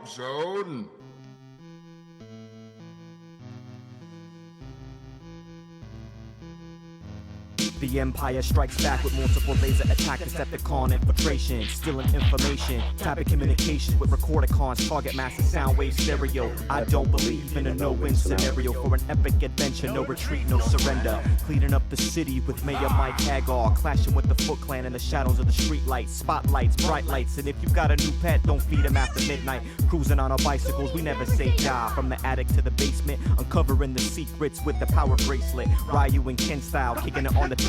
Warpzone. The Empire strikes back with multiple laser attack, Decepticon infiltration, stealing information, type of communication with recordicons, target massive Soundwave stereo. I don't believe in a no-win scenario for an epic adventure, no retreat, no surrender. Cleaning up the city with Mayor Mike Hagar, clashing with the Foot Clan in the shadows of the streetlights, spotlights, bright lights, and if you got a new pet, don't feed him after midnight. Cruising on our bicycles, we never say die. From the attic to the basement, uncovering the secrets with the power bracelet. Ryu and Ken style, kicking it on the pavement.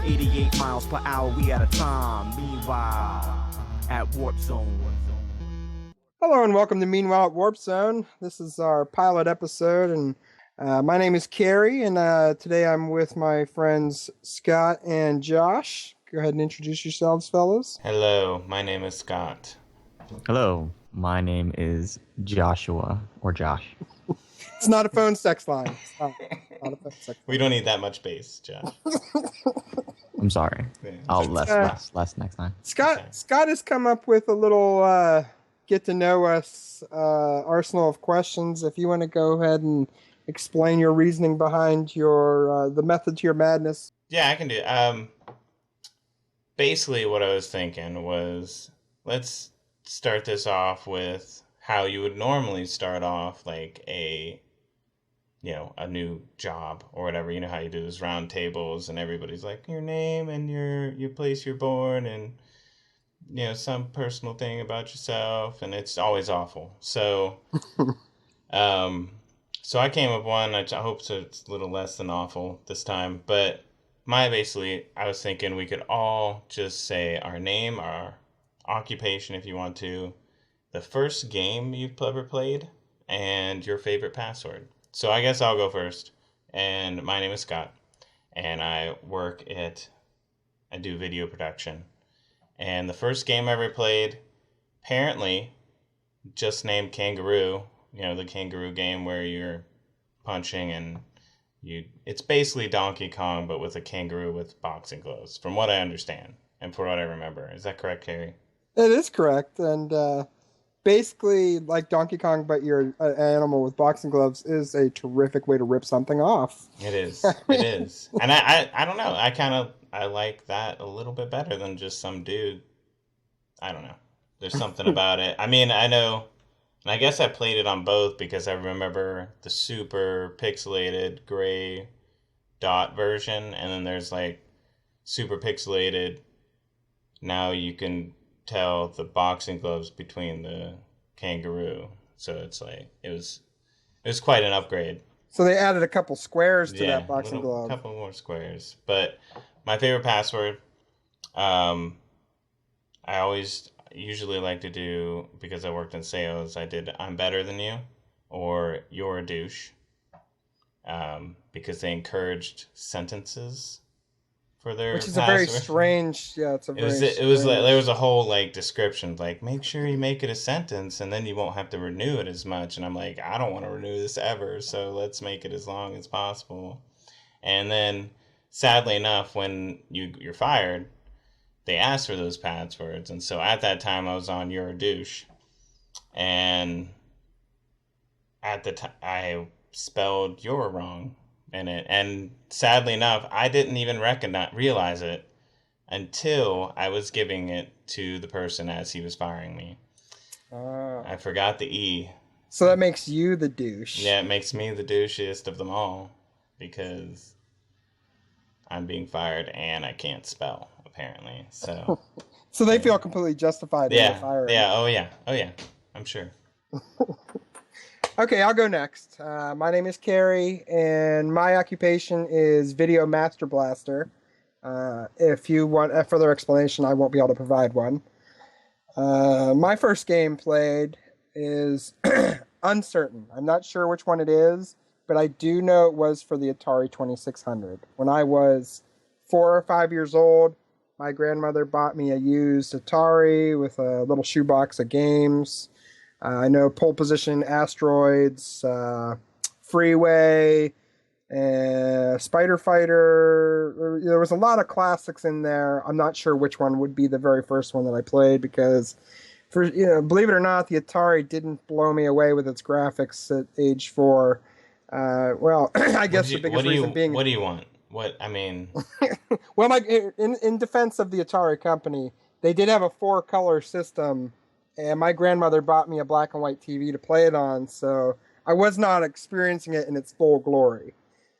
88 miles per hour, we out of time. Meanwhile, at Warpzone. Hello and welcome to Meanwhile at Warpzone. This is our pilot episode, and my name is Carey, and today I'm with my friends Scott and Josh. Go ahead and introduce yourselves, fellas. Hello, my name is Scott. Hello, my name is Joshua, or Josh. It's not a phone sex line. It's not a phone sex line. We don't need that much bass, Josh. I'm sorry. Yeah. I'll less next time. Scott has come up with a little get to know us arsenal of questions. If you want to go ahead and explain your reasoning behind your the method to your madness. Yeah, I can do it. Basically, what I was thinking was, let's start this off with how you would normally start off, like a new job or whatever. You know how you do those round tables and everybody's like, your name and your place you're born and, some personal thing about yourself, and it's always awful. So, so I came up with one. I hope it's a little less than awful this time, but I was thinking we could all just say our name, our occupation if you want to, the first game you've ever played, and your favorite password. So I guess I'll go first. And my name is Scott, and I do video production. And the first game I ever played, apparently, just named Kangaroo. The Kangaroo game where you're punching and it's basically Donkey Kong, but with a kangaroo with boxing gloves, from what I understand and for what I remember. Is that correct, Carey? It is correct, and basically, like Donkey Kong, but you're an animal with boxing gloves is a terrific way to rip something off. It is. It is. And I don't know. I like that a little bit better than just some dude. I don't know. There's something about it. I mean, I know, and I guess I played it on both because I remember the super pixelated gray dot version, and then there's like super pixelated. Now you can tell the boxing gloves between the kangaroo, so it's like it was quite an upgrade. So they added a couple squares to that boxing glove. A couple more squares. But my favorite password, I always usually like to do, because I worked in sales, I did I'm better than you or you're a douche, because they encouraged sentences for their which is password. a very strange. Yeah, it was like there was a whole like description, like make sure you make it a sentence and then you won't have to renew it as much. And I'm like, I don't want to renew this ever, so let's make it as long as possible. And then sadly enough, when you're fired, they ask for those passwords. And so at that time I was on You're a Douche, and at the time I spelled "you're" wrong in it, and sadly enough, I didn't even realize it until I was giving it to the person as he was firing me. I forgot the E. So that makes you the douche. Yeah, it makes me the douchiest of them all, because I'm being fired and I can't spell, apparently. So so they feel completely justified in the firing. Yeah, oh yeah, I'm sure. Okay, I'll go next. My name is Carey, and my occupation is Video Master Blaster. If you want a further explanation, I won't be able to provide one. My first game played is uncertain. I'm not sure which one it is, but I do know it was for the Atari 2600. When I was 4 or 5 years old, my grandmother bought me a used Atari with a little shoebox of games. I know Pole Position, Asteroids, Freeway, Spider Fighter. There was a lot of classics in there. I'm not sure which one would be the very first one that I played, because believe it or not, the Atari didn't blow me away with its graphics at age 4. Well, I guess the biggest reason being. What do you want? What I mean. Well, in defense of the Atari company, they did have a 4-color system, and my grandmother bought me a black and white TV to play it on, so I was not experiencing it in its full glory.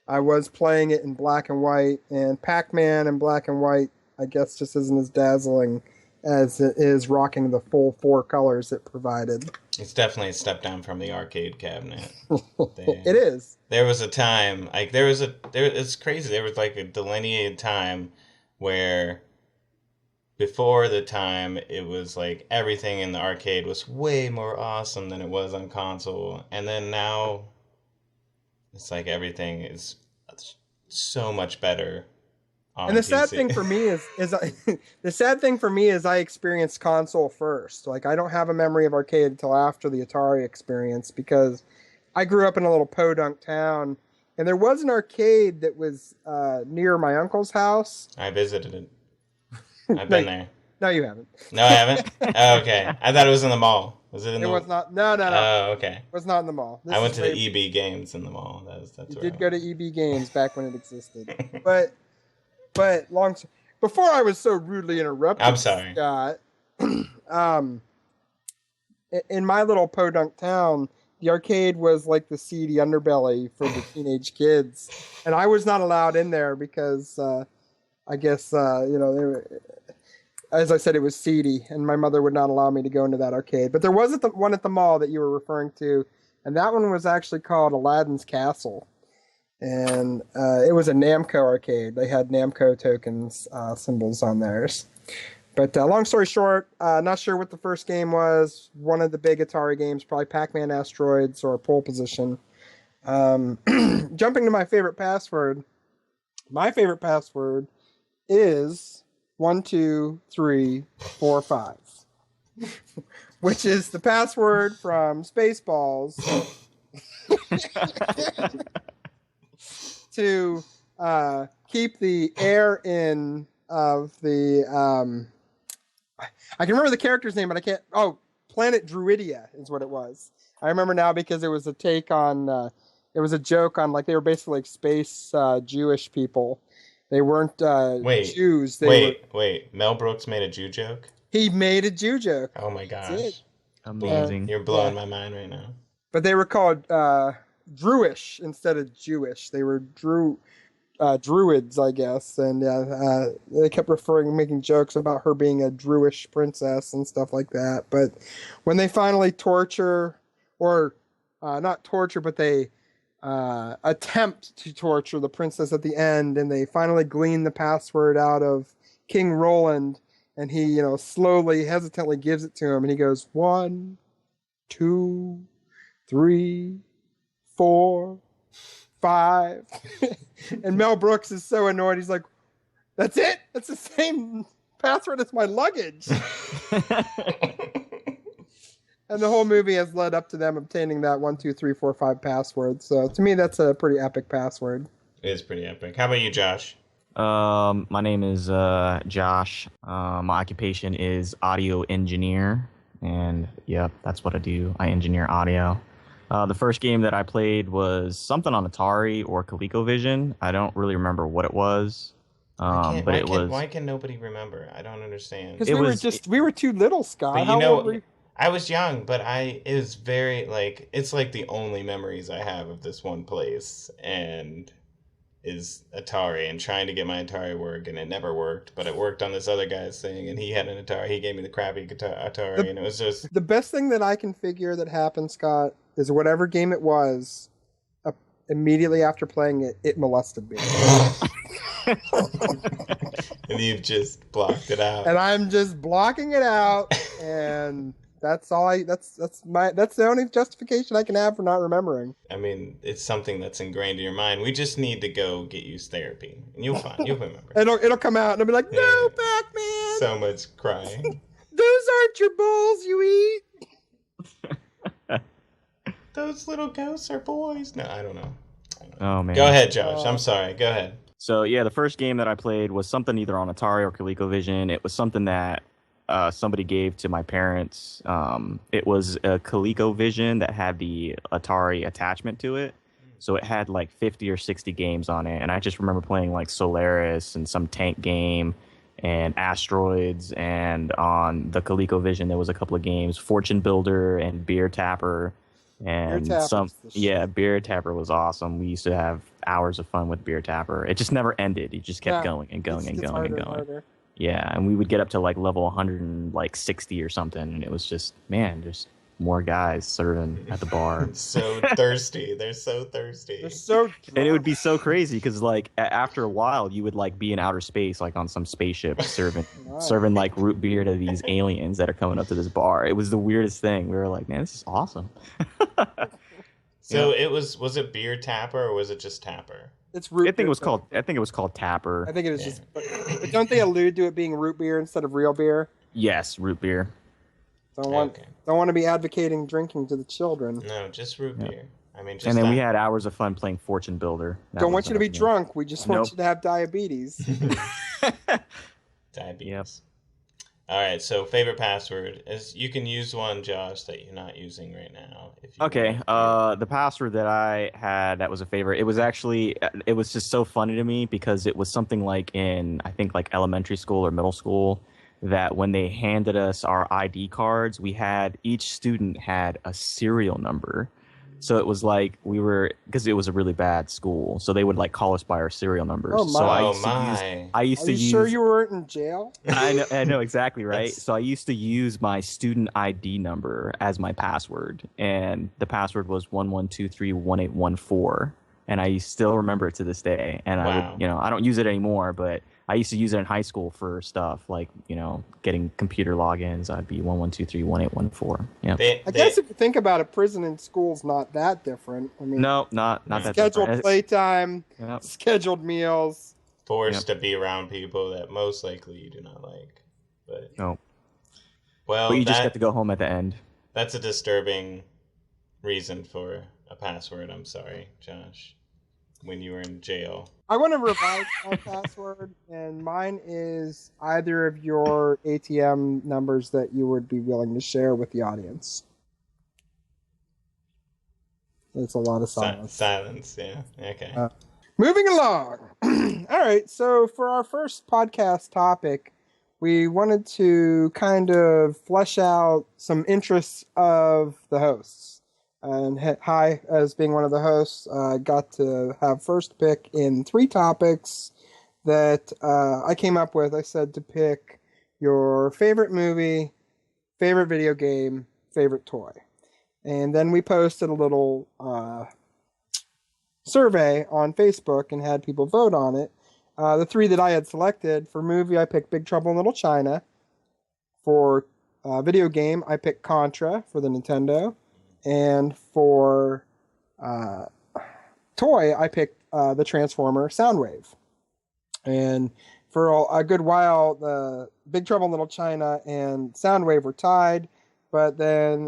I was playing it in black and white, and Pac-Man in black and white, I guess, just isn't as dazzling as it is rocking the full 4 colors it provided. It's definitely a step down from the arcade cabinet. It is. There was a time, like it's crazy. There was like a delineated time where before the time it was like everything in the arcade was way more awesome than it was on console, and then now it's like everything is so much better. And the sad thing for me is I experienced console first. Like, I don't have a memory of arcade until after the Atari experience, because I grew up in a little podunk town, and there was an arcade that was near my uncle's house. I visited it. I've been there. No, you haven't. No, I haven't? Oh, okay. I thought it was in the mall. Was it in the mall? It was not. No. Oh, okay. It was not in the mall. I went to the EB Games in the mall. That's you did go to EB Games back when it existed. But before I was so rudely interrupted, I'm sorry, Scott, in my little podunk town, the arcade was like the seedy underbelly for the teenage kids, and I was not allowed in there because I guess they were, as I said, it was seedy, and my mother would not allow me to go into that arcade. But there was one at the mall that you were referring to, and that one was actually called Aladdin's Castle. And it was a Namco arcade. They had Namco tokens symbols on theirs. But long story short, not sure what the first game was. One of the big Atari games, probably Pac-Man Asteroids or Pole Position. Jumping to my favorite password. My favorite password is 12345, which is the password from Spaceballs. To keep the air in of the I can remember the character's name, but I can't. Oh, Planet Druidia is what it was. I remember now because it was a take on it was a joke on, like, they were basically like space Jewish people. They weren't Jews. Wait. Mel Brooks made a Jew joke? He made a Jew joke. Oh my gosh. Amazing. You're blowing my mind right now. But they were called Druish instead of Jewish. They were Druids, I guess, and they kept making jokes about her being a Druish princess and stuff like that. But when they finally torture, or not torture, but they attempt to torture the princess at the end, and they finally glean the password out of King Roland, and he, slowly, hesitantly gives it to him, and he goes 1, 2, 3, 4, 5. And Mel Brooks is so annoyed. He's like, that's it? That's the same password as my luggage. And the whole movie has led up to them obtaining that 1, 2, 3, 4, 5 password. So to me, that's a pretty epic password. It is pretty epic. How about you, Josh? My name is Josh. My occupation is audio engineer. And yep, that's what I do. I engineer audio. The first game that I played was something on Atari or ColecoVision. I don't really remember what it was. Why can nobody remember? I don't understand. Because we were too little, Scott. How old were you? I was young, but it was very, like, it's like the only memories I have of this one place, and is Atari, and trying to get my Atari work, and it never worked, but it worked on this other guy's thing, and he had an Atari. He gave me the crappy Atari, and it was just... The best thing that I can figure that happened, Scott, is whatever game it was, immediately after playing it, it molested me. And you've just blocked it out. And I'm just blocking it out, and that's the only justification I can have for not remembering. I mean, it's something that's ingrained in your mind. We just need to go get you therapy, and you'll remember. It'll come out, and I'll be like, no, Pac-Man! So much crying. Those aren't your balls you eat! Those little ghosts are boys. No, I don't know. Oh, man. Go ahead, Josh. I'm sorry. Go ahead. So, yeah, the first game that I played was something either on Atari or ColecoVision. It was something that somebody gave to my parents. It was a ColecoVision that had the Atari attachment to it. So it had like 50 or 60 games on it. And I just remember playing like Solaris and some tank game and Asteroids. And on the ColecoVision, there was a couple of games, Fortune Builder and Beer Tapper. And Beer Tapper was awesome. We used to have hours of fun with Beer Tapper. It just never ended. It just kept going and going and going and going. Harder. Yeah, and we would get up to like level 160 or something, and it was just, man, just more guys serving at the bar. So thirsty. They're so thirsty. They're so drunk. And it would be so crazy because like after a while you would like be in outer space, like on some spaceship serving like root beer to these aliens that are coming up to this bar. It was the weirdest thing. We were like, man, this is awesome. So it was it Beer Tapper or was it just Tapper? It's root. I think it was called Tapper. I think it was just. But don't they allude to it being root beer instead of real beer? Yes, root beer. Don't want to be advocating drinking to the children. No, just root beer. I mean, just and then we had hours of fun playing Fortune Builder. Don't want you to be drunk. We just want you to have diabetes. Diabetes. Yep. All right. So favorite password is you can use one, Josh, that you're not using right now. If you Okay. The password that I had that was a favorite. It was just so funny to me because it was something like in I think like elementary school or middle school. That when they handed us our ID cards, each student had a serial number. So it was like because it was a really bad school. So they would like call us by our serial numbers. Oh my. Are you sure you weren't in jail? I know exactly, right? So I used to use my student ID number as my password. And the password was 11231814. And I still remember it to this day. And I would, I don't use it anymore, but I used to use it in high school for stuff like, getting computer logins. I'd be 11231814. Yeah. I guess if you think about it, prison and school's not that different. I mean, no, not that different. Scheduled playtime, scheduled meals. Forced to be around people that most likely you do not like. But no. Well, but you just get to go home at the end. That's a disturbing reason for a password. I'm sorry, Josh. When you were in jail. I want to revise my password, and mine is either of your ATM numbers that you would be willing to share with the audience. It's a lot of silence. Silence, yeah. Okay. Moving along. All right, so for our first podcast topic, we wanted to kind of flesh out some interests of the hosts. And hi, as being one of the hosts, I got to have first pick in 3 topics that I came up with. I said to pick your favorite movie, favorite video game, favorite toy. And then we posted a little survey on Facebook and had people vote on it. The 3 that I had selected, for movie, I picked Big Trouble in Little China. For video game, I picked Contra for the Nintendo. And for toy, I picked the Transformer Soundwave. And for a good while, the Big Trouble in Little China and Soundwave were tied. But then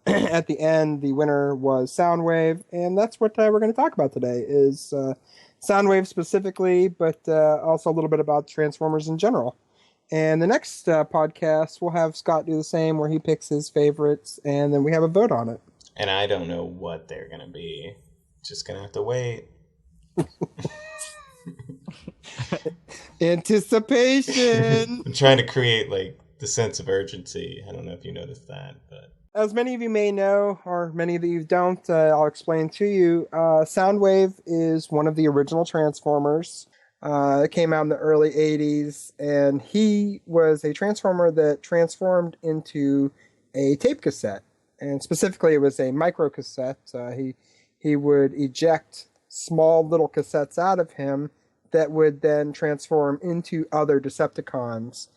at the end, the winner was Soundwave. And that's what we're going to talk about today, is Soundwave specifically, but also a little bit about Transformers in general. And the next podcast, we'll have Scott do the same, where he picks his favorites, and then we have a vote on it. And I don't know what they're going to be. Just going to have to wait. Anticipation! I'm trying to create, the sense of urgency. I don't know if you noticed that, but... As many of you may know, or many of you don't, I'll explain to you. Soundwave is one of the original Transformers. It came out in the early 80s, and he was a Transformer that transformed into a tape cassette. And specifically, it was a micro cassette. He would eject small little cassettes out of him that would then transform into other Decepticons.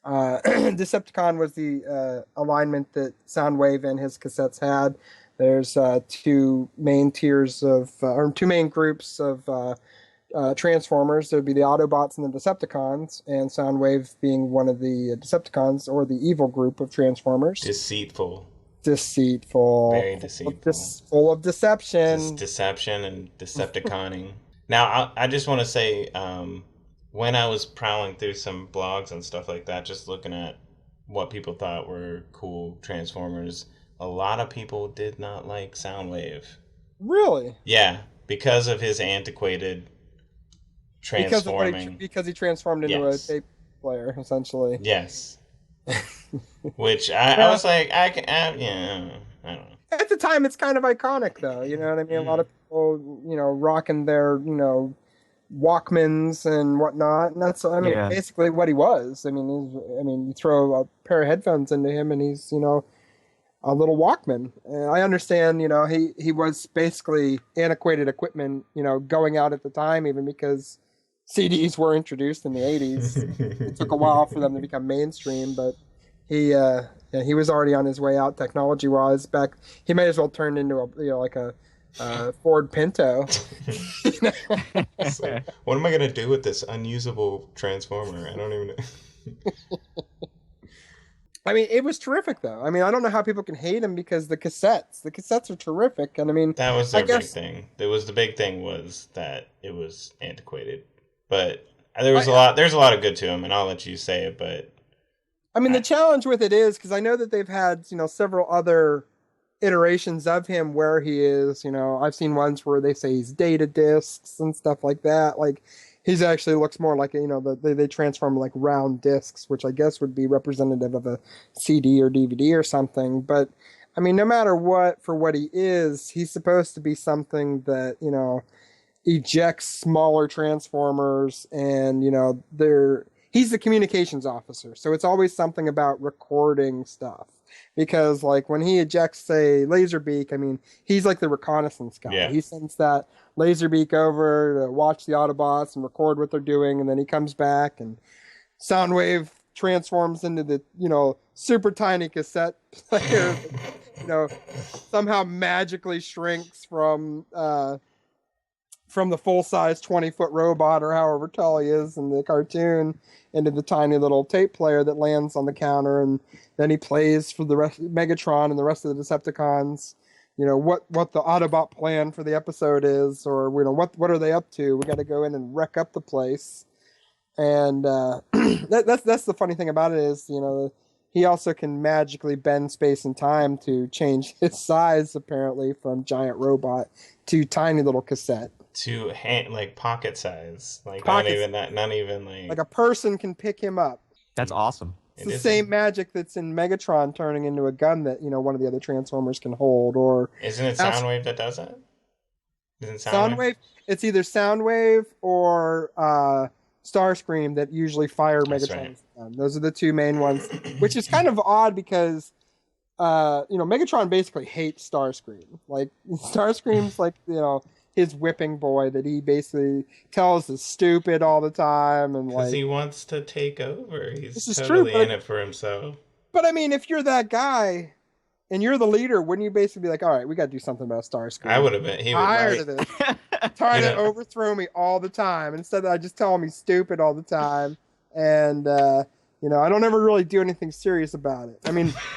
Decepticon was the alignment that Soundwave and his cassettes had. There's 2 main tiers or 2 main groups of Transformers. There would be the Autobots and the Decepticons, and Soundwave being one of the Decepticons, or the evil group of Transformers. Deceitful. Very deceitful. Full of deception. Deception and Decepticoning. Now, I just want to say, when I was prowling through some blogs and stuff like that, just looking at what people thought were cool Transformers, a lot of people did not like Soundwave. Really? Yeah, because of his antiquated transforming. Because he transformed into a Yes. tape player, essentially. Yes. Which I was like, yeah, I don't know. At the time, it's kind of iconic, though. You know what I mean? A lot of people, rocking their, Walkmans and whatnot, and that's, Yeah. basically what he was. You throw a pair of headphones into him, and he's, a little Walkman. And I understand, he was basically antiquated equipment, going out at the time, even because CDs were introduced in the 80s. It took a while for them to become mainstream, but he was already on his way out technology-wise. He may as well turn into a Ford Pinto. So, what am I gonna do with this unusable transformer? I don't even know. It was terrific, though. I don't know how people can hate him because the cassettes are terrific. And that was their big thing. The big thing was that it was antiquated, but there's a lot of good to him, and I'll let you say it. But the challenge with it is, because I know that they've had several other iterations of him where he is. I've seen ones where they say he's data discs and stuff like that. Like, he's actually looks more like they transform like round discs, which I guess would be representative of a CD or DVD or something. But no matter what, for what he is, he's supposed to be something that ejects smaller transformers, and he's the communications officer, so it's always something about recording stuff. Because, like, when he ejects, say, Laserbeak, he's like the reconnaissance guy. Yeah. He sends that Laserbeak over to watch the Autobots and record what they're doing, and then he comes back, and Soundwave transforms into the, super tiny cassette player that, somehow magically shrinks from the full-size 20-foot robot, or however tall he is in the cartoon, into the tiny little tape player that lands on the counter, and then he plays for the rest Megatron and the rest of the Decepticons, what the Autobot plan for the episode is, or what are they up to? We got to go in and wreck up the place. And that's the funny thing about it is, he also can magically bend space and time to change his size, apparently, from giant robot to tiny little cassette. To like pocket size, like Pocket not even like a person can pick him up. That's awesome. It's the same magic that's in Megatron turning into a gun that one of the other Transformers can hold. Or isn't it Soundwave that does it? Isn't Soundwave? It's either Soundwave or Starscream that usually fire Megatron. Right. Those are the two main ones, which is kind of odd because Megatron basically hates Starscream. Like, Starscream's like his whipping boy that he basically tells is stupid all the time, and like he wants to take over. He's totally in it for himself. But if you're that guy and you're the leader, wouldn't you basically be like, all right, we got to do something about Starscream? I would have been. He tired of this, trying to overthrow me all the time. Instead, I just tell him he's stupid all the time, and I don't ever really do anything serious about it.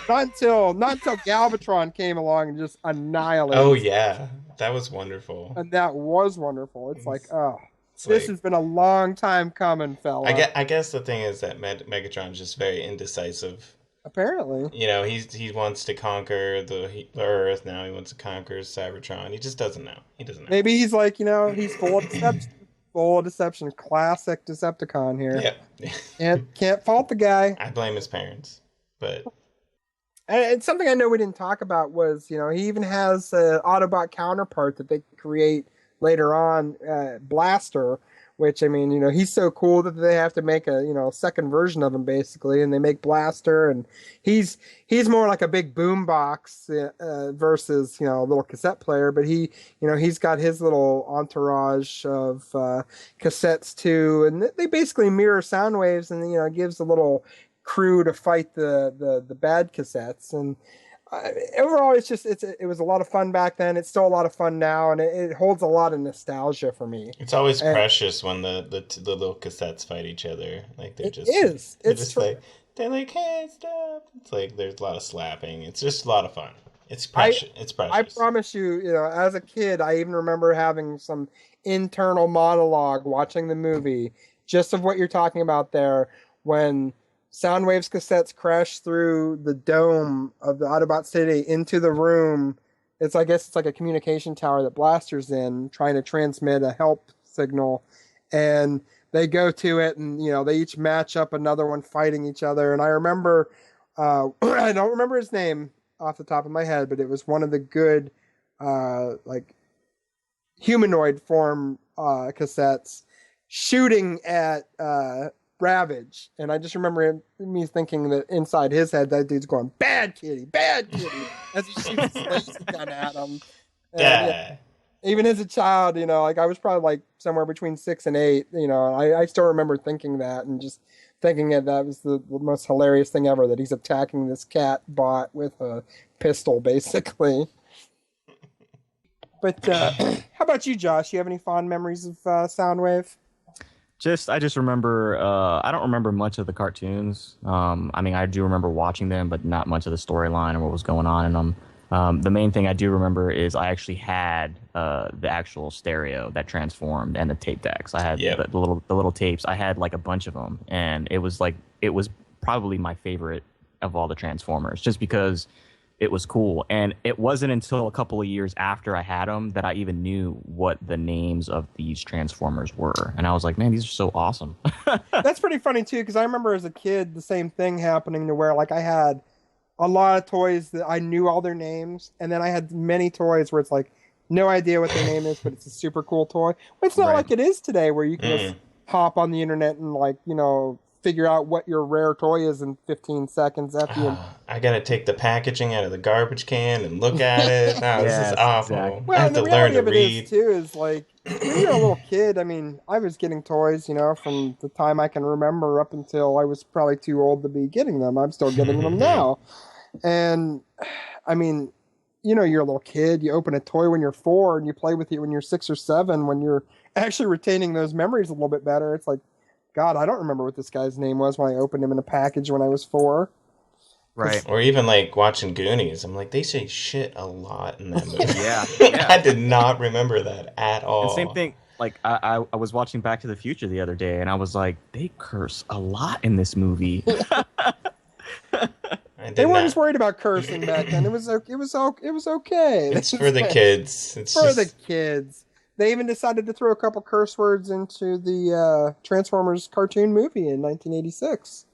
Not until Galvatron came along and just annihilated. Oh yeah. That was wonderful. And that was wonderful. It's like, this has been a long time coming, fella. I guess the thing is that Megatron's just very indecisive. Apparently. He wants to conquer the Earth now. He wants to conquer Cybertron. He just doesn't know. He doesn't know. Maybe he's like, he's full of deception. Full of deception. Classic Decepticon here. Yeah. Can't fault the guy. I blame his parents. But... And something I know we didn't talk about was, he even has an Autobot counterpart that they create later on, Blaster, which, he's so cool that they have to make a, second version of him, basically, and they make Blaster, and he's more like a big boombox versus, a little cassette player, but he's got his little entourage of cassettes, too, and they basically mirror Soundwaves, and, gives a little crew to fight the bad cassettes. And overall, it was a lot of fun back then. It's still a lot of fun now, and it holds a lot of nostalgia for me. It's always precious when the little cassettes fight each other. Like they're they're like, hey, stop. It's like there's a lot of slapping. It's just a lot of fun. It's precious. It's precious. I promise you, as a kid, I even remember having some internal monologue watching the movie, just of what you're talking about there, when Soundwave's cassettes crash through the dome of the Autobot City into the room. I guess it's like a communication tower that Blaster's in, trying to transmit a help signal. And they go to it, and they each match up another one fighting each other. And I remember, I don't remember his name off the top of my head, but it was one of the good, like humanoid form cassettes shooting at Ravage. And I just remember me thinking that inside his head, that dude's going, "Bad kitty, as he shoots his laser gun at him. Yeah. Even as a child, like I was probably like somewhere between 6 and 8, I still remember thinking that and just thinking that was the most hilarious thing ever, that he's attacking this cat bot with a pistol, basically. But how about you, Josh? You have any fond memories of Soundwave? I just remember, I don't remember much of the cartoons. I mean, I do remember watching them, but not much of the storyline or what was going on in them. The main thing I do remember is I actually had the actual stereo that transformed and the tape decks. I had the little tapes. I had like a bunch of them, and it was probably my favorite of all the Transformers, just because it was cool. And it wasn't until a couple of years after I had them that I even knew what the names of these Transformers were. And I was like, man, these are so awesome. That's pretty funny too, because I remember as a kid the same thing happening, to where like I had a lot of toys that I knew all their names, and then I had many toys where it's like no idea what their name is, but it's a super cool toy. But it's not like it is today, where you can just hop on the internet and figure out what your rare toy is in 15 seconds after you. I gotta take the packaging out of the garbage can and look at it. No, this is awful. Exactly. Well, I have the to learn reality to of it read. is too is like when you're a little kid. I mean, I was getting toys, from the time I can remember up until I was probably too old to be getting them. I'm still getting them now, and I mean, you're a little kid. You open a toy when you're 4, and you play with it when you're 6 or 7. When you're actually retaining those memories a little bit better, it's like, God, I don't remember what this guy's name was when I opened him in a package when I was 4. Right. Or even like watching Goonies. I'm like, they say shit a lot in that movie. Yeah. I did not remember that at all. And same thing, like I was watching Back to the Future the other day, and I was like, they curse a lot in this movie. They weren't as worried about cursing back then. It was okay. It's for the kids. It's for the kids. They even decided to throw a couple curse words into the Transformers cartoon movie in 1986.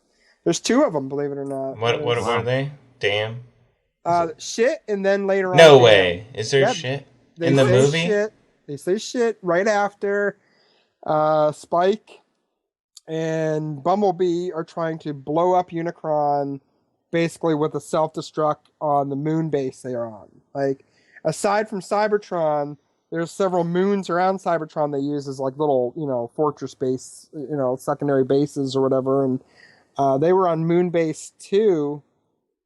There's 2 of them, believe it or not. What were they? Damn. Shit, and then later on. No way. Is there shit in the movie? They say shit right after Spike and Bumblebee are trying to blow up Unicron, basically with a self-destruct on the moon base they are on. Like, aside from Cybertron, there's several moons around Cybertron they use as like little, fortress base, secondary bases or whatever. And they were on Moon Base 2,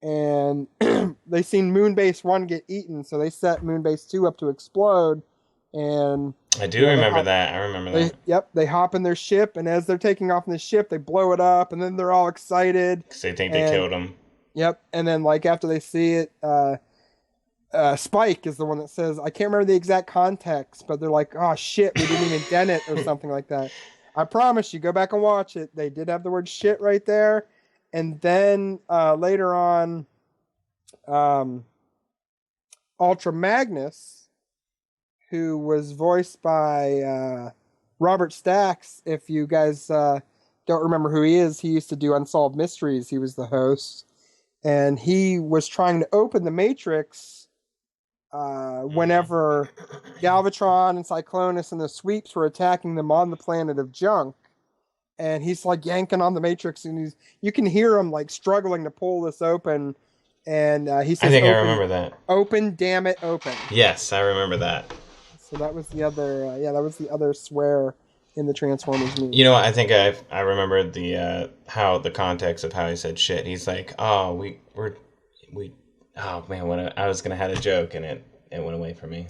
and they seen Moon Base 1 get eaten, so they set Moon Base 2 up to explode. And I do remember that. I remember that. Yep, they hop in their ship, and as they're taking off in the ship, they blow it up, and then they're all excited. Because they think they killed him. Yep, and then like after they see it, Spike is the one that says, I can't remember the exact context, but they're like, oh shit, we didn't even dent it or something like that. I promise you, go back and watch it. They did have the word shit right there. And then later on, Ultra Magnus, who was voiced by Robert Stax, if you guys don't remember who he is, he used to do Unsolved Mysteries. He was the host. And he was trying to open the Matrix whenever Galvatron and Cyclonus and the Sweeps were attacking them on the planet of Junk. And he's like yanking on the Matrix, and you can hear him like struggling to pull this open. And he says, I think I remember that. Open, damn it, open. Yes, I remember that. So that was the other, that was the other swear in the Transformers movie. You know what? I think I remembered the how the context of how he said shit. He's like, oh, we oh man, when I was gonna have a joke and it went away from me.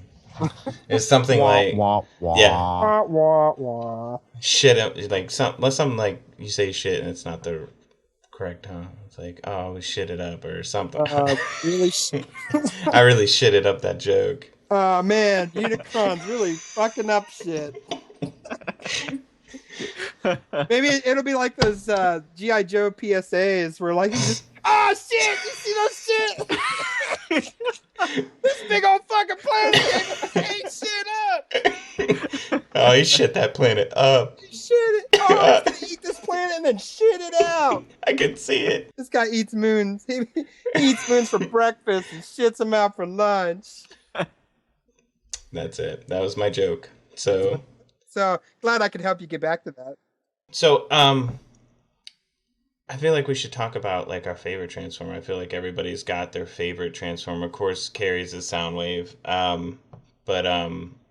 It's something like Wah, wah, wah. shit, like something like you say shit and it's not the correct, huh? It's like, oh, we shit it up or something. Really? I really shitted up that joke. Oh man, Unicron's really fucking up shit. Maybe it'll be like those G.I. Joe PSAs where like you just, oh shit, you see those shit? This big old fucking planet ate shit up. Oh, he shit that planet up. He shit it. Oh, he's gonna eat this planet and then shit it out. I can see it. This guy eats moons. He eats moons for breakfast and shits them out for lunch. That's it. That was my joke. So glad I could help you get back to that. So, I feel like we should talk about like our favorite Transformer. I feel like everybody's got their favorite Transformer. Of course, Carrie's is Soundwave.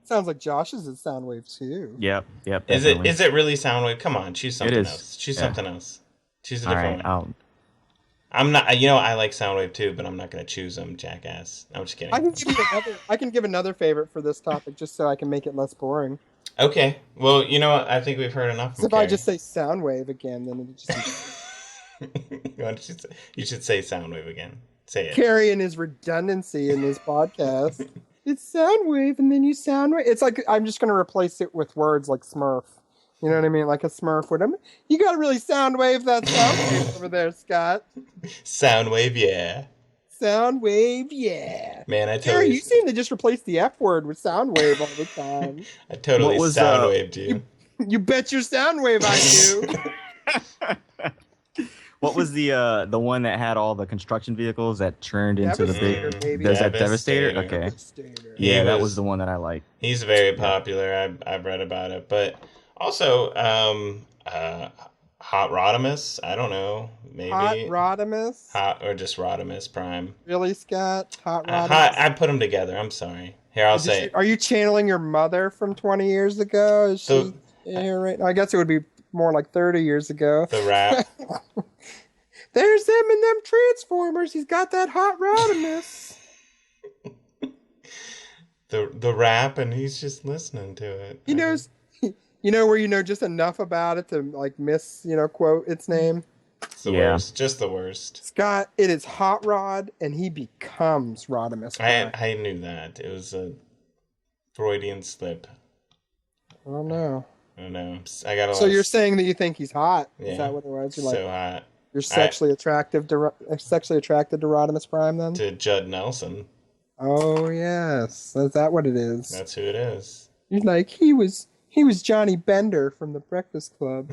Sounds like Josh's is Soundwave too. Yep. Is Definitely. it really Soundwave? Come on, choose something is. else. Choose Yeah. something else. Choose a All different right, one. I'm not. I like Soundwave too, but I'm not gonna choose them, jackass. I'm just kidding. I can give another favorite for this topic just so I can make it less boring. Okay. Well, you know what? I think we've heard enough. So if I just say Soundwave again, then it just Why don't you should say Soundwave again. Say it. carrying his redundancy in this podcast. It's Soundwave, and then you Soundwave. It's like I'm just going to replace it with words like Smurf. You know what I mean? Like a Smurf would. You got to really Soundwave that Soundwave over there, Scott. Soundwave, yeah. Soundwave, yeah. Man, I Gary, totally. you seem to just replace the F word with Soundwave all the time. I totally What was, Soundwaved you. You bet your Soundwave I do. What was the one that had all the construction vehicles that turned into the Devastator, big? baby. There's that Devastator. Devastator. Okay. Devastator. Yeah, He that was- was the one that I liked. He's very popular. I've read about it, but also Hot Rodimus. I don't know, maybe Hot Rodimus? Hot or just Rodimus Prime. Really, Scott? Hot Rodimus? I put them together. I'm sorry. Here, I'll say. Are you channeling your mother from 20 years ago? Is So- she here right now? I guess it would be more like 30 years ago. The rap. There's them and them Transformers. He's got that Hot Rodimus. the rap, and he's just listening to it. He knows, where you know just enough about it to like quote its name. It's the Yeah. worst. Just the worst. Scott, it is Hot Rod, and he becomes Rodimus Prime. I knew that. It was a Freudian slip. I don't know. I don't know. I got a lot. So of- you're saying that you think he's hot? Yeah. Is that what it was? You're so like hot you're sexually attracted to Rodimus Prime then? to Judd Nelson. Oh yes, is that what it is? That's who it is. You're like he was Johnny Bender from the Breakfast Club.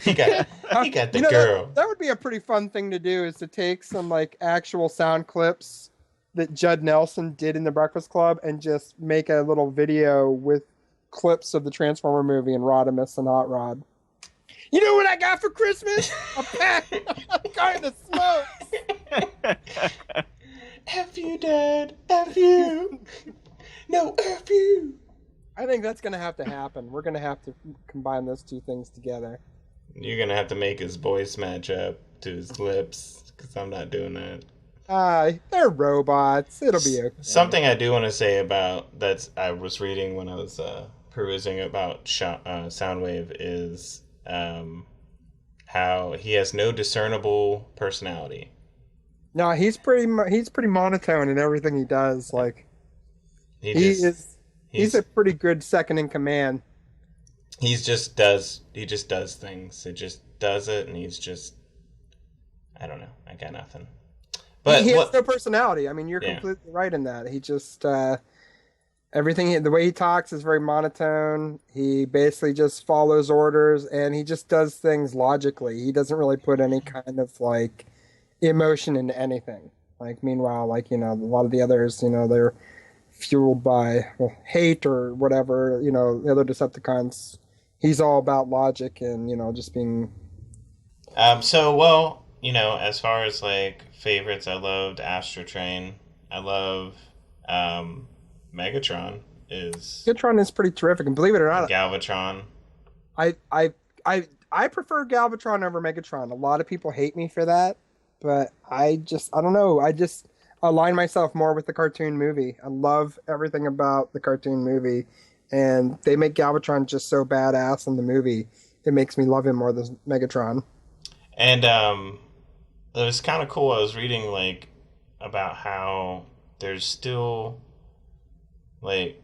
He got the You know, girl. That would be a pretty fun thing to do, is to take some like actual sound clips that Judd Nelson did in the Breakfast Club and just make a little video with clips of the Transformer movie and Rodimus and Hot Rod. You know what I got for Christmas? A pack of kind of smoke. F you, Dad. F you. No, F you. I think that's going to happen. We're going to have to combine those two things together. You're going to have to make his voice match up to his lips, because I'm not doing that. They're robots. It'll be okay. Something I do want to say about that I was reading when I was perusing about Soundwave is how he has no discernible personality. No, he's pretty monotone in everything he does. Like he's a pretty good second in command. He just does things. It just does it, and he's just, I don't know. I got nothing. But He has no personality. I mean, you're Yeah. completely right in that. He just the way he talks is very monotone. He basically just follows orders, and he just does things logically. He doesn't really put any kind of like emotion into anything. Like meanwhile, like a lot of the others, they're fueled by hate or whatever. The other Decepticons. He's all about logic and just being. As far as like favorites, I loved Astro Train. I love Megatron is Megatron is pretty terrific, and believe it or not, Galvatron. I prefer Galvatron over Megatron. A lot of people hate me for that, but I don't know. I just align myself more with the cartoon movie. I love everything about the cartoon movie, and they make Galvatron just so badass in the movie. It makes me love him more than Megatron. And it was kind of cool. I was reading like about how there's still like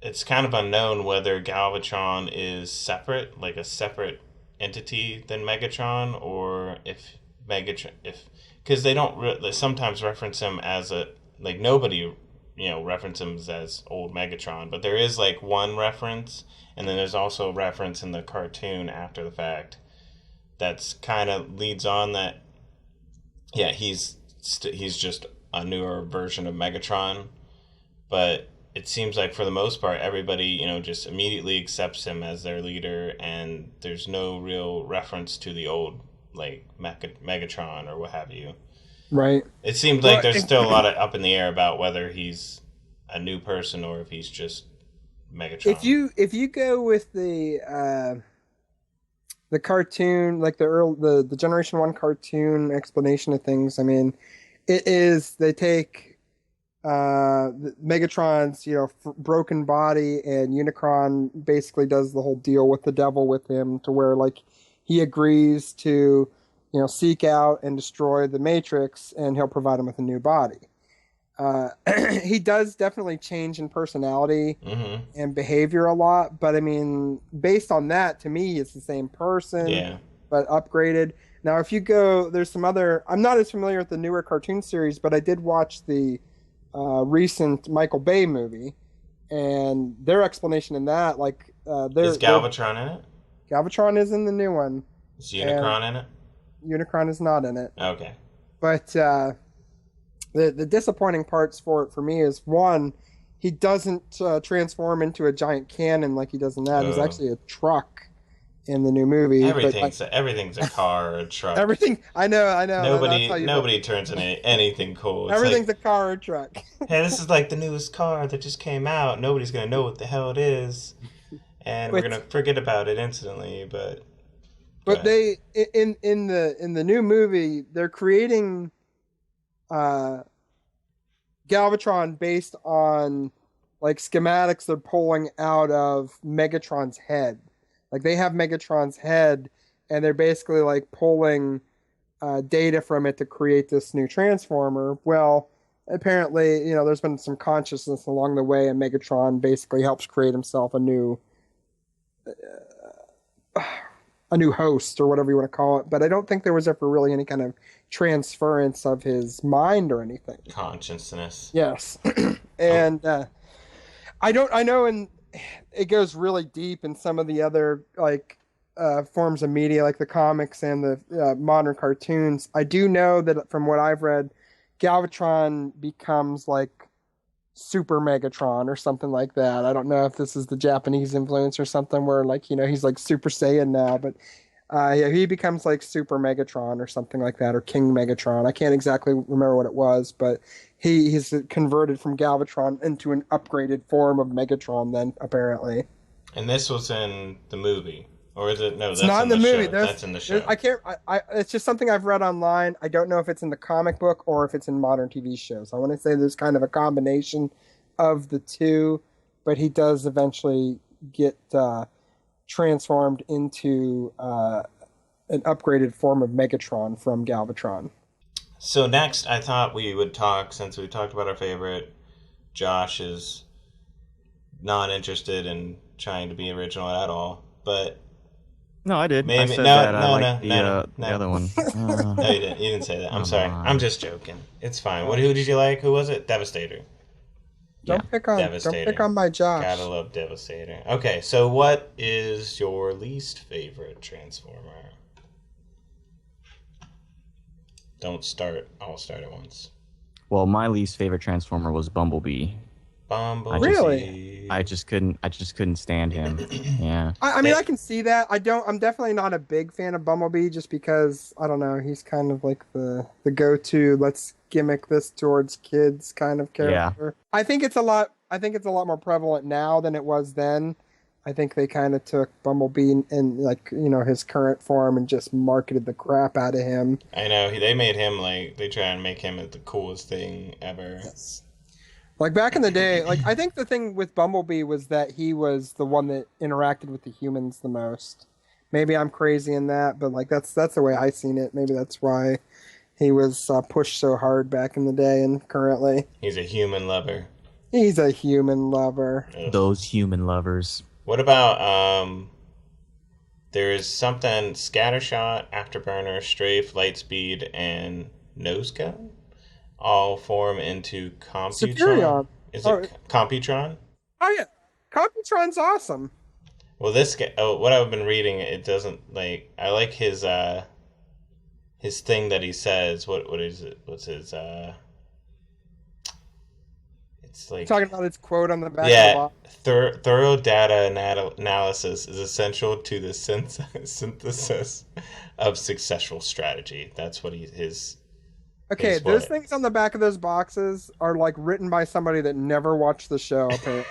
it's kind of unknown whether Galvatron is separate, like a separate entity than Megatron, or if Megatron, because they don't they sometimes reference him as nobody, reference him as old Megatron, but there is like one reference, and then there's also a reference in the cartoon after the fact that's kind of leads on that, yeah, he's just a newer version of Megatron, but it seems like for the most part everybody just immediately accepts him as their leader, and there's no real reference to the old like Megatron or what have you. Right. It seems like there's still a lot of up in the air about whether he's a new person or if he's just Megatron. If you go with the cartoon, like the Generation 1 cartoon explanation of things, I mean, it is they take Megatron's broken body, and Unicron basically does the whole deal with the devil with him, to where like he agrees to seek out and destroy the Matrix, and he'll provide him with a new body. He does definitely change in personality and behavior a lot, but I mean, based on that, to me, it's the same person, but upgraded. Now, if you go, there's some other. I'm not as familiar with the newer cartoon series, but I did watch the recent Michael Bay movie, and their explanation in that, like, is Galvatron in it? Galvatron is in the new one. Is Unicron in it? Unicron is not in it. Okay. But the disappointing parts for me is, one, he doesn't transform into a giant cannon like he does in that. He's actually a truck in the new movie. Everything's a car or a truck. Everything. I know. Nobody turns into anything cool. It's everything's a car or a truck. Hey, this is like the newest car that just came out. Nobody's gonna know what the hell it is, and we're gonna forget about it instantly. But they in the new movie, they're creating Galvatron based on like schematics they're pulling out of Megatron's head. Like, they have Megatron's head, and they're basically like pulling data from it to create this new Transformer. Well, apparently, there's been some consciousness along the way, and Megatron basically helps create himself a new host, or whatever you want to call it. But I don't think there was ever really any kind of transference of his mind or anything. Consciousness. Yes. And I know it goes really deep in some of the other like forms of media, like the comics and the modern cartoons. I do know that from what I've read, Galvatron becomes like Super Megatron or something like that. I don't know if this is the Japanese influence or something, where like he's like Super Saiyan now, but he becomes like Super Megatron or something like that, or King Megatron. I can't exactly remember what it was, but he's converted from Galvatron into an upgraded form of Megatron then, apparently. And this was in the movie, or is it? No, it's not in the movie. That's in the show. I can't. It's just something I've read online. I don't know if it's in the comic book or if it's in modern TV shows. I want to say there's kind of a combination of the two, but he does eventually get transformed into an upgraded form of Megatron from Galvatron. So next, I thought we would talk, since we talked about our favorite, Josh is not interested in trying to be original at all, but... No, I did. Maybe, I said the other one. No, you didn't. You didn't say that. I'm sorry. I'm just joking. It's fine. Who did you like? Who was it? Devastator. Don't pick on my Josh. Gotta love Devastator. Okay, so what is your least favorite Transformer? Don't start. I'll start at once. Well, my least favorite Transformer was Bumblebee. Really? I just couldn't stand him. Yeah. I mean, I can see that. I'm definitely not a big fan of Bumblebee, just because I don't know. He's kind of like the go-to. Let's gimmick this towards kids kind of character. Yeah. I think it's a lot more prevalent now than it was then. I think they kind of took Bumblebee and like his current form and just marketed the crap out of him. I know they made him they try and make him the coolest thing ever. Yes. Like back in the day, like I think the thing with Bumblebee was that he was the one that interacted with the humans the most. Maybe I'm crazy in that, but like that's the way I seen it. Maybe that's why he was pushed so hard back in the day and currently. He's a human lover. He's a human lover. Ugh. Those human lovers. What about there is something Scattershot, Afterburner, Strafe, Lightspeed, and Nosegun all form into Computron. Superion. Is it Computron? Oh yeah, Computron's awesome. Well, this guy. Oh, what I've been reading, it doesn't like. I like his thing that he says. What is it? What's his It's like Talking about its quote on the back of the yeah. box. Thorough data analysis is essential to the synthesis of successful strategy. That's what his. Okay, is those what- things on the back of those boxes are like written by somebody that never watched the show. Apparently.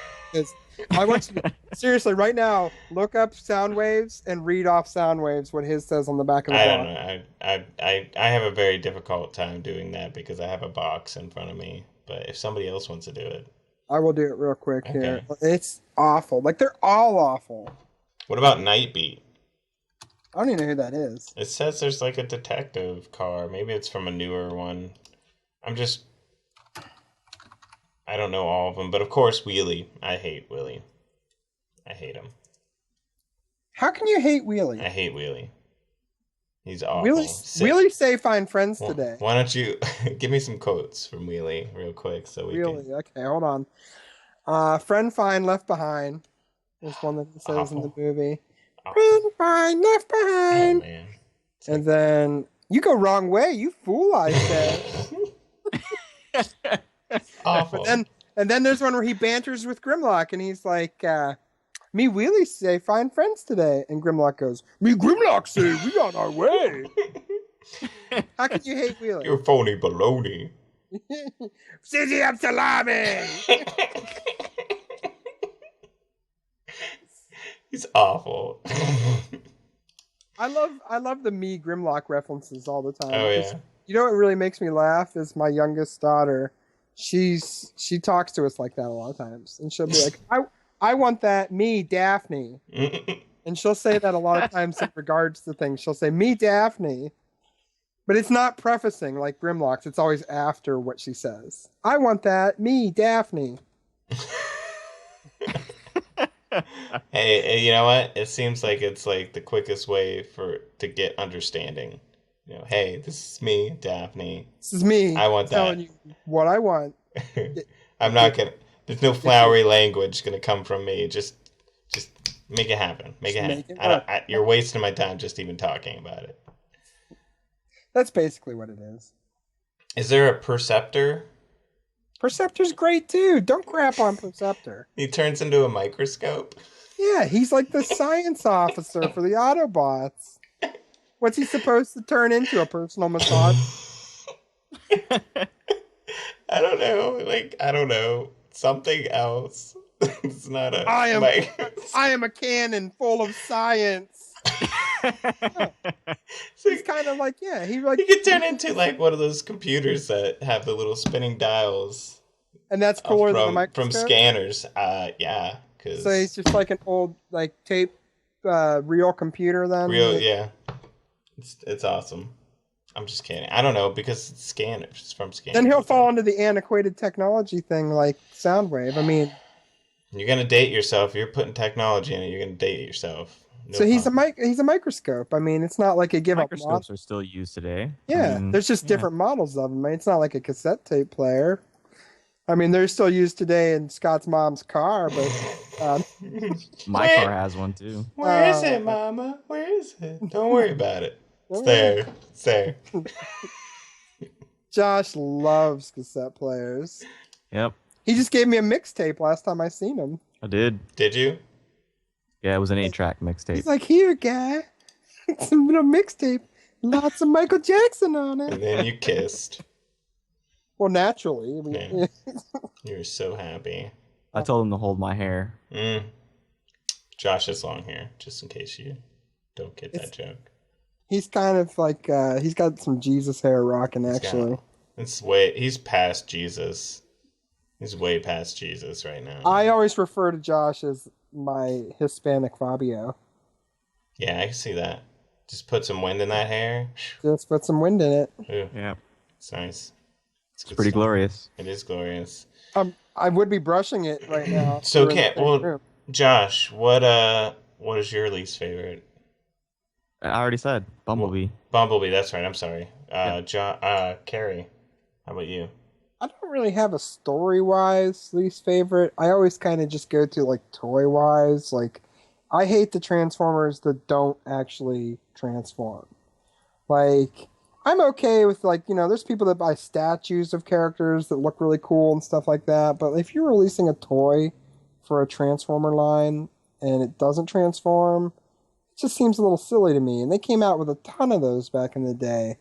I want you to, seriously right now look up Soundwaves and read off Soundwaves what his says on the back of the I box. don't know. I have a very difficult time doing that because I have a box in front of me. But if somebody else wants to do it, I will do it real quick here. Okay. It's awful. Like they're all awful. what about Nightbeat? I don't even know who that is. It says there's like a detective car. Maybe it's from a newer one. I don't know all of them, but of course Wheelie. I hate Willie. I hate him. How can you hate Wheelie? I hate Wheelie. He's awful. Wheelie say find friends Well, today. why don't you give me some quotes from Wheelie real quick so we Really? can. Okay, hold on. Friend find left behind is one that he says in the movie. Friend find left Oh behind. man. And then you go wrong way, you fool! I said. Awful. and then there's one where he banters with Grimlock, and he's like, "Me Wheelie say find friends today," and Grimlock goes, "Me Grimlock say we on our way." How can you hate Wheelie? You're phony baloney. Sizzy up salami. He's awful. I love the me Grimlock references all the time. Oh yeah. You know what really makes me laugh is my youngest daughter. She talks to us like that a lot of times, and she'll be like, "I want that, me Daphne," and she'll say that a lot of times in regards to things. She'll say, "Me Daphne," but it's not prefacing like Grimlock's. It's always after what she says. I want that, me Daphne. Hey, you know what? It seems like it's like the quickest way to get understanding. You know, hey, this is me, Daphne. This is me. I want that. telling you what I want. I'm not gonna. There's no flowery language gonna come from me. Just make it happen. Make it happen. You're wasting my time just even talking about it. That's basically what it is. Is there a Perceptor? Perceptor's great too. Don't crap on Perceptor. He turns into a microscope. Yeah, he's like the science officer for the Autobots. What's he supposed to turn into? A personal massage? I don't know. Like, I don't know. Something else. It's not a. I am a cannon full of science. He's kind of like, yeah, he could turn into like one of those computers that have the little spinning dials. And that's cooler than a microscope? From scanners. Yeah. So he's just like an old like tape real computer then? Yeah. It's awesome. I'm just kidding. I don't know because it's scanners. It's from scanners. Then he'll fall into the antiquated technology thing like Soundwave. I mean, you're gonna date yourself. You're putting technology in it. You're gonna date yourself. No so he's problem. a microscope. I mean, it's not like a give up model. Microscopes are still used today. Yeah, there's just different models of them. I mean, it's not like a cassette tape player. I mean, they're still used today in Scott's mom's car, but my car has one too. Where is it, Mama? Where is it? Don't worry about it. It's there. It's there. Josh loves cassette players. Yep, He just gave me a mixtape last time I seen him. I did. Did you? Yeah, it was an 8-track mixtape. He's like, "Here, guy, it's a little mixtape, lots of Michael Jackson on it." And then you kissed. Well, naturally. I mean, Yeah. You were so happy. I told him to hold my hair. Josh has long hair, just in case you don't get that joke. He's kind of like he's got some Jesus hair rocking actually. He's past Jesus. He's way past Jesus right now. I always refer to Josh as my Hispanic Fabio. Yeah, I can see that. Just put some wind in that hair. Just put some wind in it. Ooh, Yeah, it's nice. it's pretty glorious. It is glorious. I would be brushing it right now. if So, we were in the okay, same well, room. Josh, what is your least favorite? I already said Bumblebee. Bumblebee, that's right. I'm sorry. Yep. Carrie, how about you? I don't really have a story-wise least favorite. I always kind of just go to like toy-wise. Like, I hate the Transformers that don't actually transform. Like, I'm okay with like, there's people that buy statues of characters that look really cool and stuff like that. But if you're releasing a toy for a Transformer line and it doesn't transform, it just seems a little silly to me. And they came out with a ton of those back in the day.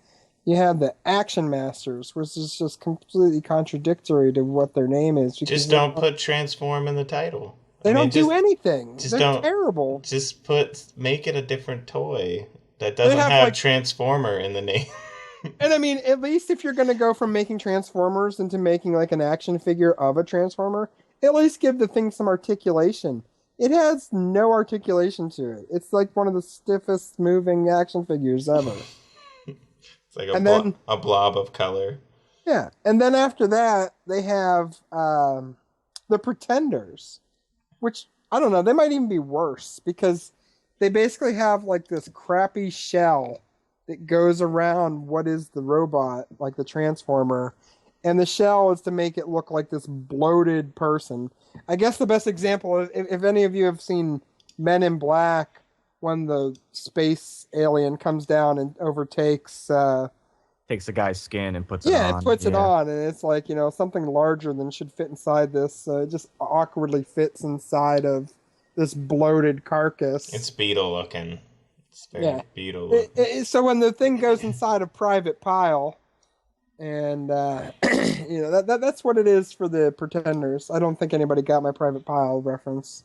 You have the Action Masters, which is just completely contradictory to what their name is. Because Just don't put transform in the title. they don't do anything. Just They're don't. terrible. Just make it a different toy that They doesn't have, have like- Transformer in the name. And I mean, at least if you're going to go from making Transformers into making like an action figure of a Transformer, at least give the thing some articulation. It has no articulation to it. It's like one of the stiffest moving action figures ever. It's like a blob of color. Yeah, and then after that, they have the Pretenders, which, I don't know, they might even be worse, because they basically have like this crappy shell that goes around what is the robot, like the Transformer, and the shell is to make it look like this bloated person. I guess the best example is, if any of you have seen Men in Black, when the space alien comes down and overtakes... Takes the guy's skin and puts it on. Yeah, it puts it on, and it's like, something larger than should fit inside this. So it just awkwardly fits inside of this bloated carcass. It's beetle looking. It's very beetle looking. So when the thing goes inside a private pile, and that's what it is for the Pretenders. I don't think anybody got my private pile reference.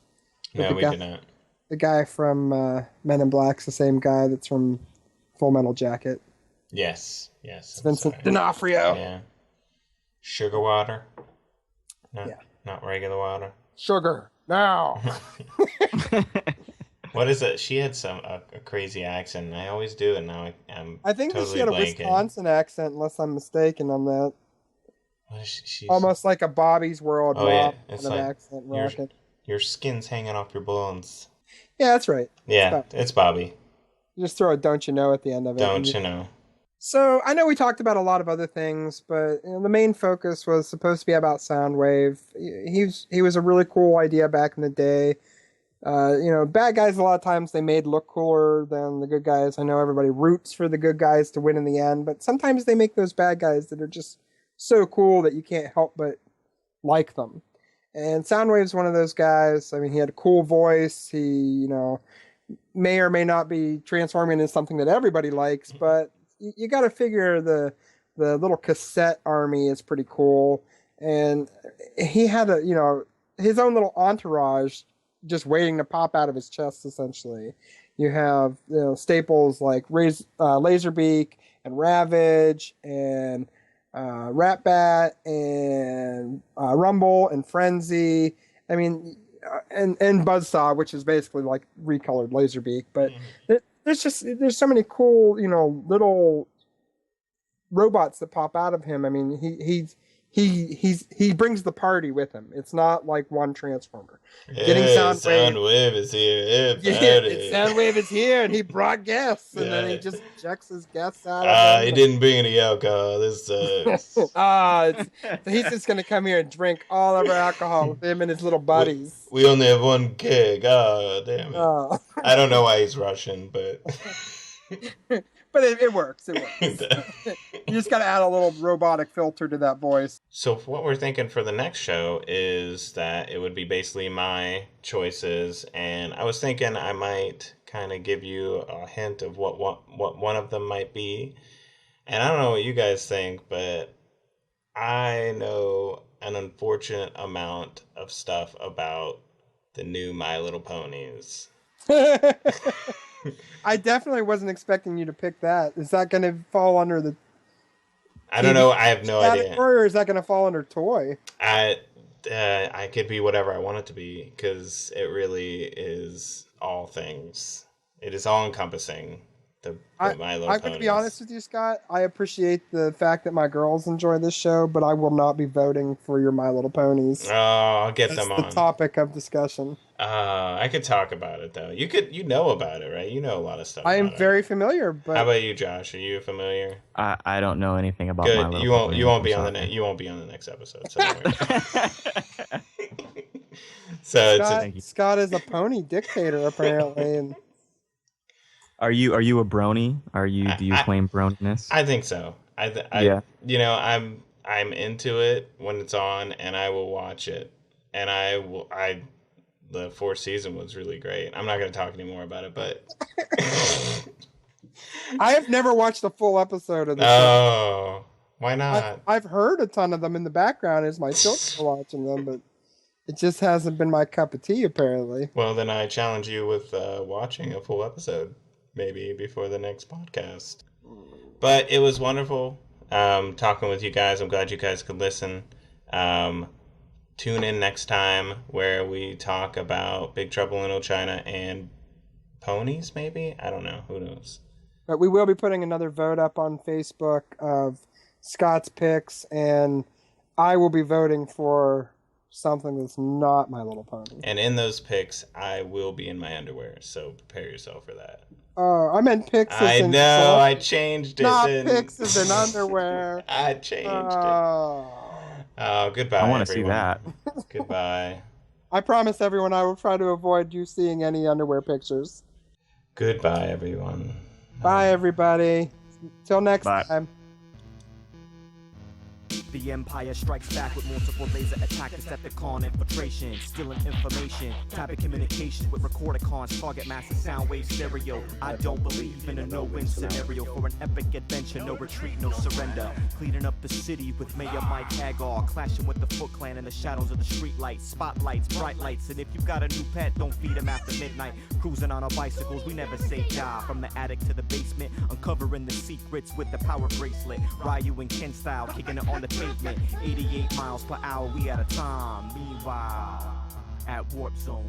No, we did not. The guy from Men in Black's the same guy that's from Full Metal Jacket. Yes. It's Vincent D'Onofrio. Yeah. Sugar water. Not regular water. Sugar now. What is it? She had a crazy accent. I always do, and now I think totally she had a blanking. Wisconsin accent, unless I'm mistaken on that. She's Almost like a Bobby's World It's kind of like accent. Rocket. your skin's hanging off your bones. Yeah, that's right. Yeah, it's Bobby. You just throw a "don't you know" at the end of it. Don't you know? So I know we talked about a lot of other things, but the main focus was supposed to be about Soundwave. He was a really cool idea back in the day. Bad guys a lot of times they made look cooler than the good guys. I know everybody roots for the good guys to win in the end, but sometimes they make those bad guys that are just so cool that you can't help but like them. And Soundwave's one of those guys. I mean, he had a cool voice. He, may or may not be transforming into something that everybody likes, but you got to figure the little cassette army is pretty cool. And he had his own little entourage just waiting to pop out of his chest, essentially. You have staples like Laserbeak and Ravage and Ratbat and Rumble and Frenzy. I mean, and Buzzsaw, which is basically like recolored Laserbeak. But there's so many cool, little robots that pop out of him. I mean, he brings the party with him. It's not like one Transformer. Getting Soundwave is here. Soundwave is here, and he brought guests, and then he just checks his guests out. He didn't bring any alcohol. This sucks. He's just gonna come here and drink all of our alcohol with him and his little buddies. We only have one keg. Oh, damn it. I don't know why he's Russian, but... But it works. It works. You just got to add a little robotic filter to that voice. So what we're thinking for the next show is that it would be basically my choices, and I was thinking I might kind of give you a hint of what one of them might be. And I don't know what you guys think, but I know an unfortunate amount of stuff about the new My Little Ponies. I definitely wasn't expecting you to pick that. Is that going to fall under the... I don't know. I have no idea. Or is that going to fall under toy? I could be whatever I want it to be, because it really is all things. It is all encompassing. the I'm Milo going to be ponies. honest with you, Scott. I appreciate the fact that my girls enjoy this show, but I will not be voting for your My Little Ponies. Oh, I'll get That's them the on. topic of discussion. I could talk about it though. You know about it, right? You know a lot of stuff. I am about very it. familiar, How but about you, Josh? Are you familiar? I don't know anything about My Good. Little You won't. Pony. You won't be I'm on the sorry. you won't be on the next episode. So don't worry. So it's Scott, Thank you. Scott is a pony dictator apparently, and Are you a brony? Do you claim broniness? I think so. Yeah. You know, I'm into it when it's on, and I will watch it. And the fourth season was really great. I'm not going to talk anymore about it, but I have never watched a full episode of the show. oh, why not? I've heard a ton of them in the background as my children are watching them, but it just hasn't been my cup of tea apparently. Well, then I challenge you with watching a full episode, maybe before the next podcast. But it was wonderful talking with you guys. I'm glad you guys could listen. Tune in next time where we talk about Big Trouble in Little China and ponies, maybe? I don't know. Who knows? But we will be putting another vote up on Facebook of Scott's picks, and I will be voting for something that's not My Little Pony. And in those picks, I will be in my underwear, so prepare yourself for that. Oh, I meant picks as I in know, clothes, I changed it. not didn't- picks as in underwear. I changed it. Oh. Oh, goodbye, I want to see everyone. that. Goodbye. I promise everyone I will try to avoid you seeing any underwear pictures. Goodbye, everyone. Bye, everybody. Till next Bye. time. The Empire strikes back with multiple laser attack, Decepticon infiltration, stealing information, type of communications with recordicons, target massive Soundwave stereo. I don't believe in a no-win scenario for an epic adventure, no retreat, no surrender. Cleaning up the city with Mayor Mike Hagar, clashing with the Foot Clan in the shadows of the streetlights, spotlights, bright lights, and if you got a new pet, don't feed him after midnight. Cruising on our bicycles, we never say die. From the attic to the basement, uncovering the secrets with the power bracelet. Ryu and Ken style, kicking it on the pavement. 88 miles per hour, we out of time. Meanwhile, at Warpzone.